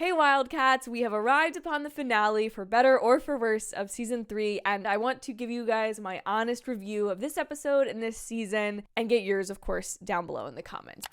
Hey Wildcats, we have arrived upon the finale, for better or for worse, of season 3, and I want to give you guys my honest review of this episode and this season, and get yours, of course, down below in the comments.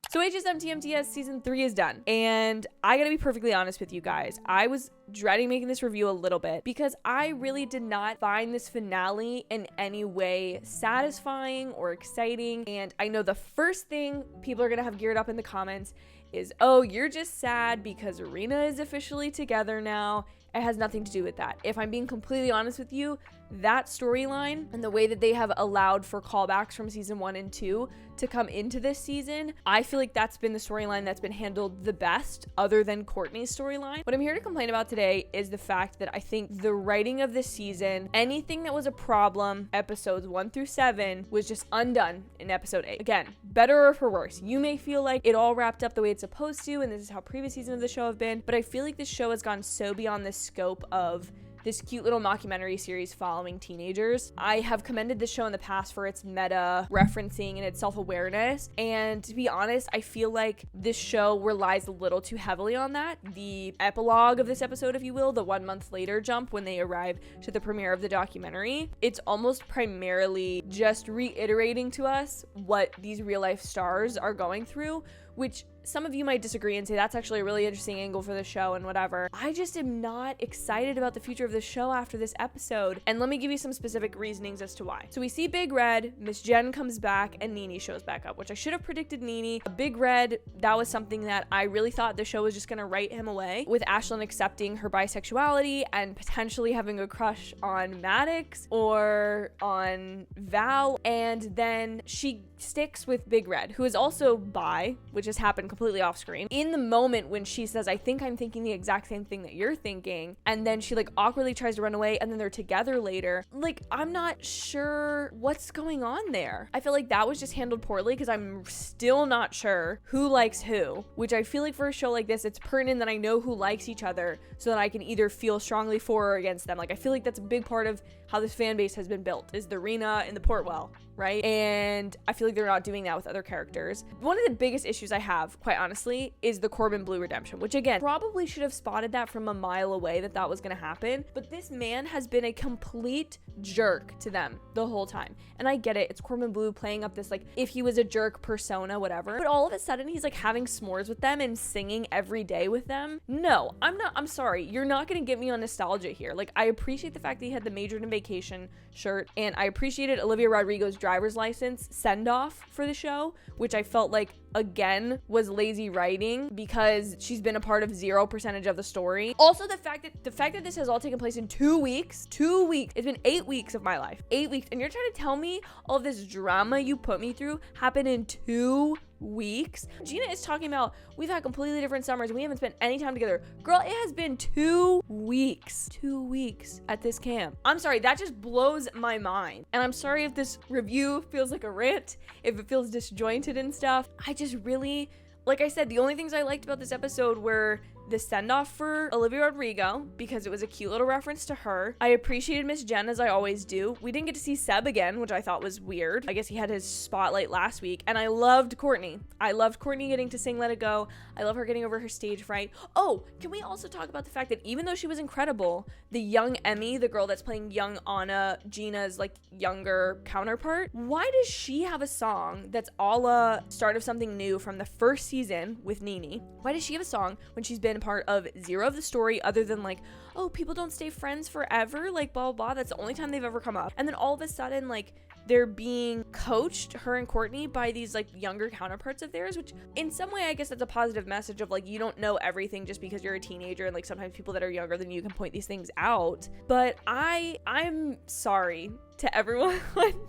So HSMTMTS season 3 is done, and I gotta be perfectly honest with you guys. I was dreading making this review a little bit because I really did not find this finale in any way satisfying or exciting, and I know the first thing people are gonna have geared up in the comments is, oh, you're just sad because Arena is officially together now. It has nothing to do with that. If I'm being completely honest with you, that storyline and the way that they have allowed for callbacks from season 1 and 2 to come into this season, I feel like that's been the storyline that's been handled the best, other than Courtney's storyline. What I'm here to complain about today is the fact that I think the writing of this season, anything that was a problem, episodes 1 through 7, was just undone in episode 8. Again, better or for worse. You may feel like it all wrapped up the way it's supposed to, and this is how previous seasons of the show have been, but I feel like this show has gone so beyond the scope of this cute little mockumentary series following teenagers. I have commended this show in the past for its meta referencing and its self-awareness, and to be honest, I feel like this show relies a little too heavily on that. The epilogue of this episode, if you will, the 1 month later jump when they arrive to the premiere of the documentary, it's almost primarily just reiterating to us what these real life stars are going through, which some of you might disagree and say that's actually a really interesting angle for the show and whatever. I just am not excited about the future of the show after this episode, and let me give you some specific reasonings as to why. So we see Big Red, Miss Jen comes back, and Nene shows back up, which I should have predicted Nene. Big Red, that was something that I really thought the show was just gonna write him away, with Ashlyn accepting her bisexuality and potentially having a crush on Maddox or on Val, and then she sticks with Big Red, who is also bi, which has happened completely off screen. In the moment when she says, I think I'm thinking the exact same thing that you're thinking, and then she like awkwardly tries to run away, and then they're together later, like, I'm not sure what's going on there. I feel like that was just handled poorly, because I'm still not sure who likes who, which I feel like for a show like this, it's pertinent that I know who likes each other so that I can either feel strongly for or against them. Like, I feel like that's a big part of how this fan base has been built, is the Rena and the Portwell, right? And I feel like they're not doing that with other characters. One of the biggest issues I have, quite honestly, is the Corbin Blue redemption, which again, probably should have spotted that from a mile away that was gonna happen, but this man has been a complete jerk to them the whole time. And I get it, it's Corbin Blue playing up this like, if he was a jerk persona, whatever, but all of a sudden he's like having s'mores with them and singing every day with them. No, I'm sorry, you're not gonna get me on nostalgia here. Like, I appreciate the fact that he had the Majored in Vacation shirt, and I appreciated Olivia Rodrigo's driver's license send-off for the show, which I felt like again was lazy writing because she's been a part of 0% of the story. Also, the fact that this has all taken place in 2 weeks, it's been 8 weeks of my life, 8 weeks, and you're trying to tell me all this drama you put me through happened in 2 weeks. Gina is talking about we've had completely different summers and we haven't spent any time together. Girl, it has been 2 weeks at this camp. I'm sorry, that just blows my mind, and I'm sorry if this review feels like a rant, if it feels disjointed and stuff. I just really, like I said, the only things I liked about this episode were the send-off for Olivia Rodrigo, because it was a cute little reference to her. I appreciated Miss Jen, as I always do. We didn't get to see Seb again, which I thought was weird. I guess he had his spotlight last week. And I loved Courtney. I loved Courtney getting to sing Let It Go. I love her getting over her stage fright. Oh, can we also talk about the fact that even though she was incredible, the young Emmy, the girl that's playing young Anna, Gina's like younger counterpart, why does she have a song that's a la Start of Something New from the first season with Nene? Why does she have a song when she's been part of 0 of the story, other than like, oh, people don't stay friends forever, like blah blah blah? That's the only time they've ever come up. And then all of a sudden, like, they're being coached, her and Courtney, by these like younger counterparts of theirs, which in some way I guess that's a positive message of like, you don't know everything just because you're a teenager, and like sometimes people that are younger than you can point these things out. But I'm sorry to everyone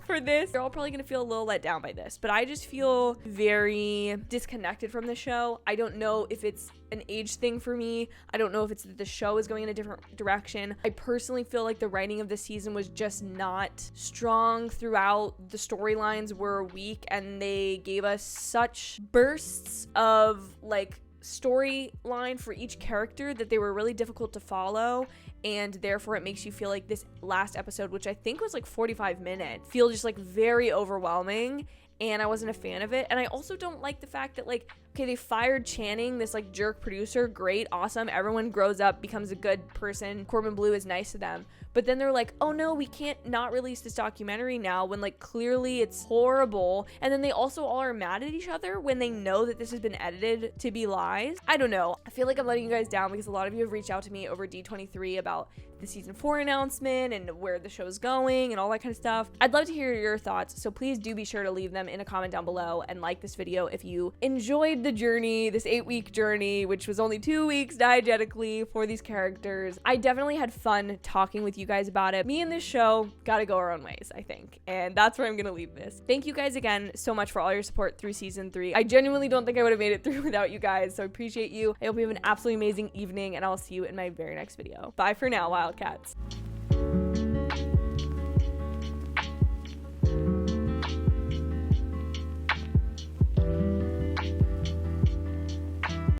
for this. They're all probably gonna feel a little let down by this, but I just feel very disconnected from the show. I don't know if it's an age thing for me. I don't know if it's that the show is going in a different direction. I personally feel like the writing of the season was just not strong throughout. The storylines were weak, and they gave us such bursts of like storyline for each character that they were really difficult to follow, and therefore it makes you feel like this last episode, which I think was like 45 minutes, feel just like very overwhelming and I wasn't a fan of it. And I also don't like the fact that, like, okay, they fired Channing, this like jerk producer, great, awesome, everyone grows up, becomes a good person, Corbin Bleu is nice to them, but then they're like, oh no, we can't not release this documentary now, when like clearly it's horrible. And then they also all are mad at each other when they know that this has been edited to be lies. I don't know, I feel like I'm letting you guys down because a lot of you have reached out to me over D23 about the season 4 announcement and where the show's going and all that kind of stuff. I'd love to hear your thoughts, so please do be sure to leave them in a comment down below and like this video if you enjoyed the journey, this 8-week journey, which was only 2 weeks diegetically for these characters. I definitely had fun talking with you guys about it. Me and this show gotta go our own ways, I think, and that's where I'm gonna leave this. Thank you guys again so much for all your support through season 3. I genuinely don't think I would have made it through without you guys, so I appreciate you. I hope you have an absolutely amazing evening, and I'll see you in my very next video. Bye for now, Wildcats.